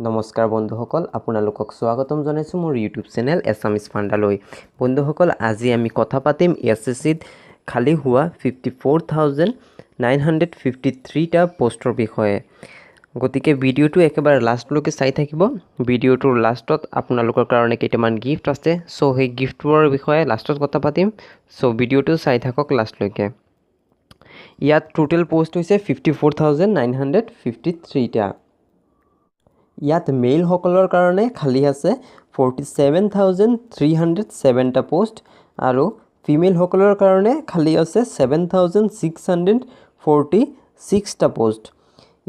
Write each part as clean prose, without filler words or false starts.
নমস্কাৰ বন্ধুসকল, আপোনালোকক স্বাগতম জনাইছোঁ মোৰ ইউটিউব চেনেল এছামিজ ফাণ্ডালৈ। বন্ধুসকল, আজি আমি কথা পাতিম এছএছচিত খালী হোৱা 54,953টা পোষ্টৰ বিষয়ে। গতিকে ভিডিঅ'টো একেবাৰে লাষ্টলৈকে চাই থাকিব। ভিডিঅ'টোৰ লাষ্টত আপোনালোকৰ কাৰণে কেইটামান গিফ্ট আছে। চ' সেই গিফ্টবোৰৰ বিষয়ে লাষ্টত কথা পাতিম। চ' ভিডিঅ'টো চাই থাকক লাষ্টলৈকে। ইয়াত টোটেল পোষ্ট হৈছে 54,953টা। ইয়াত মেইলসকলৰ কাৰণে খালী আছে 47,307টা পোষ্ট আৰু ফিমেলসকলৰ কাৰণে খালী আছে 7,646টা পোষ্ট।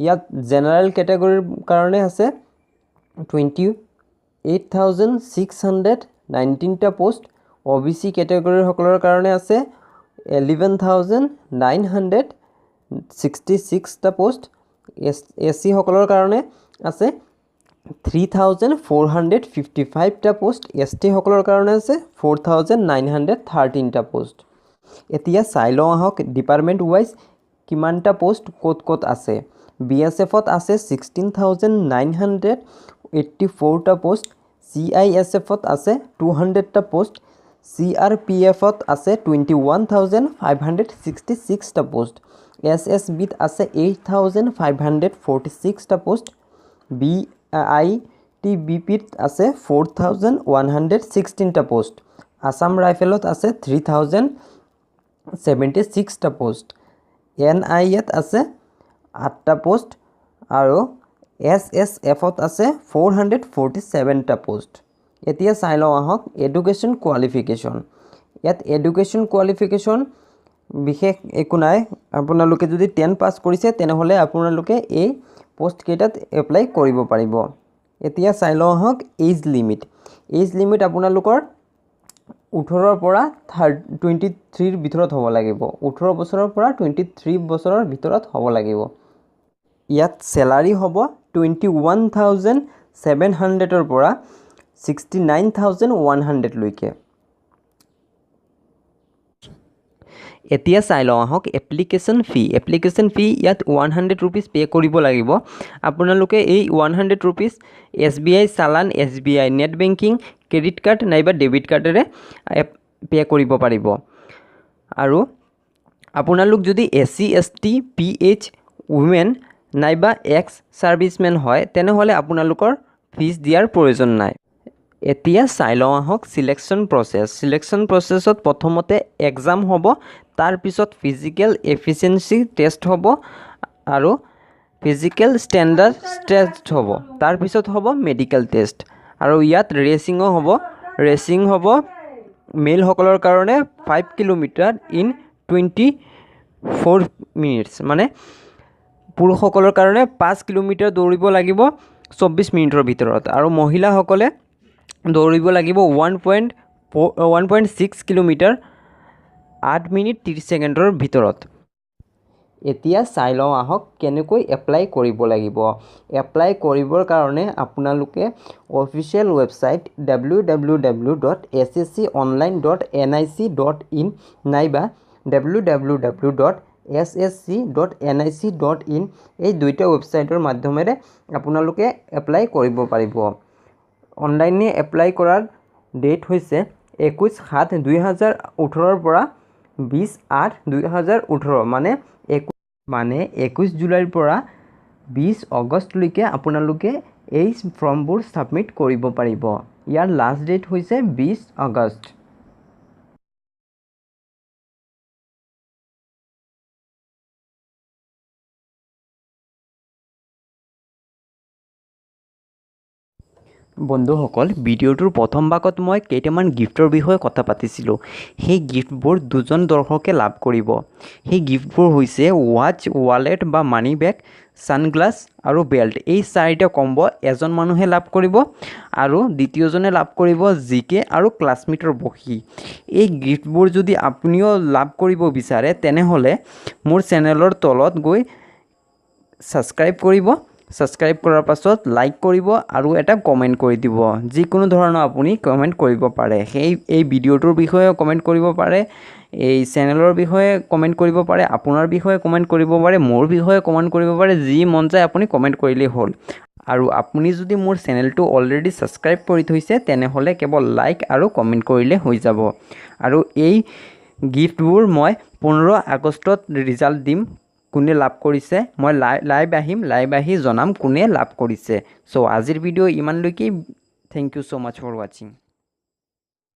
ইয়াত জেনেৰেল কেটেগৰীৰ কাৰণে আছে 28,619টা পোষ্ট। OBC কেটেগৰীসকলৰ কাৰণে আছে 11,966টা পোষ্ট। SC সকলৰ কাৰণে আছে 3,455টা পোষ্ট। ST সকলৰ কাৰণে আছে 4,913টা পোষ্ট। এতিয়া চাই লওঁ আহক ডিপাৰ্টমেণ্ট ৱাইজ কিমানটা পোষ্ট ক'ত আছে। BSFত আছে 16,984টা পোষ্ট। CISFত আছে 200টা পোষ্ট। CRPFত আছে 21,566টা পোষ্ট। SSBত আছে 8,546টা পোষ্ট। ITBPত আছে 4,116টা পোষ্ট। আসাম ৰাইফলত আছে 3,076টা পোষ্ট। NIAত আছে 8টা পোষ্ট আৰু SSFত আছে 447টা পোষ্ট। এতিয়া চাই লওঁ আহক এডুকেশ্যন কোৱালিফিকেশ্যন। ইয়াত এডুকেশ্যন কোৱালিফিকেশ্যন বিশেষ একো নাই। আপোনালোকে যদি 10 পাছ কৰিছে তেনেহ'লে আপোনালোকে এই পোষ্টকেইটাত এপ্লাই কৰিব পাৰিব। এতিয়া চাই লওঁ আহক এজ লিমিট। এজ লিমিট আপোনালোকৰ 18ৰ পৰা 23ৰ ভিতৰত হ'ব লাগিব। 18 বছৰৰ পৰা 23 বছৰৰ ভিতৰত হ'ব লাগিব। ইয়াত চেলাৰী হ'ব 21,700ৰ পৰা 69,100লৈকে। এতিয়া চাই লওঁ আহক এপ্লিকেশ্যন ফি। এপ্লিকেশ্যন ফি ইয়াত 100 ৰুপিজ পে' কৰিব লাগিব। আপোনালোকে এই 100 ৰুপিজ SBI চালান, SBI net banking, credit card নাইবা ডেবিট কাৰ্ডেৰে পে' কৰিব পাৰিব। আৰু আপোনালোক যদি SC ST PH উইমেন নাইবা এক্স ছাৰ্ভিচমেন হয় তেনেহ'লে আপোনালোকৰ ফিজ দিয়াৰ প্ৰয়োজন নাই। এতিয়া চাই লওঁ আহক চিলেকশ্যন প্ৰচেছ। চিলেকশ্যন প্ৰচেছত প্ৰথমতে এক্সাম হ'ব, তাৰপিছত ফিজিকেল এফিচিয়েঞ্চি টেষ্ট হ'ব আৰু ফিজিকেল ষ্টেণ্ডাৰ্ড টেষ্ট হ'ব, তাৰপিছত হ'ব মেডিকেল টেষ্ট আৰু ইয়াত ৰেচিঙো হ'ব। ৰেচিং হ'ব মেইলসকলৰ কাৰণে 5 কিলোমিটাৰ ইন 24 মিনিটছ, মানে পুৰুষসকলৰ কাৰণে 5 কিলোমিটাৰ দৌৰিব লাগিব 24 মিনিটৰ ভিতৰত আৰু মহিলাসকলে দৌৰিব লাগিব 1.6 কিলোমিটাৰ 8 মিনিট 30 ছেকেণ্ডৰ ভিতৰত। এতিয়া চাই লওঁ আহক কেনেকৈ এপ্লাই কৰিব লাগিব। এপ্লাই কৰিবৰ কাৰণে আপোনালোকে অফিচিয়েল ৱেবছাইট www.ssconline.nic.in নাইবা www.ssc.nic.in এই দুইটা ৱেবছাইটৰ মাধ্যমেৰে আপোনালোকে এপ্লাই কৰিব পাৰিব। অনলাইনে এপ্লাই কৰাৰ ডেট হৈছে 21/7/2018 পৰা 20/8/2018, মানে 21 জুলাইৰ পৰা 20 আগষ্টলৈকে আপোনালোকে এই ফৰ্মবোৰ ছাবমিট কৰিব পাৰিব। ইয়াৰ লাষ্ট ডেট হৈছে 20 আগষ্ট। বন্ধুসকল, ভিডিঅ'টোৰ প্ৰথম ভাগত মই কেইটামান গিফ্টৰ বিষয়ে কথা পাতিছিলোঁ। সেই গিফ্টবোৰ দুজন দৰ্শকে লাভ কৰিব। সেই গিফ্টবোৰ হৈছে ৱাটচ, ৱালেট বা মানি বেগ, ছানগ্লাছ আৰু বেল্ট। এই 4টা কম্ব এজন মানুহে লাভ কৰিব আৰু দ্বিতীয়জনে লাভ কৰিব GK আৰু ক্লাছমেটৰ বহী। এই গিফ্টবোৰ যদি আপুনিও লাভ কৰিব বিচাৰে তেনেহ'লে মোৰ চেনেলৰ তলত গৈ ছাবস্ক্ৰাইব কৰিব। ছাবস্ক্ৰাইব কৰাৰ পাছত লাইক কৰিব আৰু এটা কমেণ্ট কৰি দিব। যিকোনো ধৰণৰ আপুনি কমেণ্ট কৰিব পাৰে। এই ভিডিঅ'টোৰ বিষয়ে কমেণ্ট কৰিব পাৰে, এই চেনেলৰ বিষয়ে কমেণ্ট কৰিব পাৰে, আপোনাৰ বিষয়ে কমেণ্ট কৰিব পাৰে, মোৰ বিষয়ে কমেণ্ট কৰিব পাৰে। যি মন যায় আপুনি কমেণ্ট কৰিলেই হ'ল। আৰু আপুনি যদি মোৰ চেনেলটো অলৰেডি ছাবস্ক্ৰাইব কৰি থৈছে তেনেহ'লে কেৱল লাইক আৰু কমেণ্ট কৰিলে হৈ যাব। আৰু এই গিফ্টবোৰ মই 15 আগষ্টত ৰিজাল্ট দিম কোনে লাভ কৰিছে। মই লাইভ আহি জনাম কোনে লাভ কৰিছে। চ' আজিৰ ভিডিঅ' ইমানলৈকে। Thank you so' much for ৱাচিং।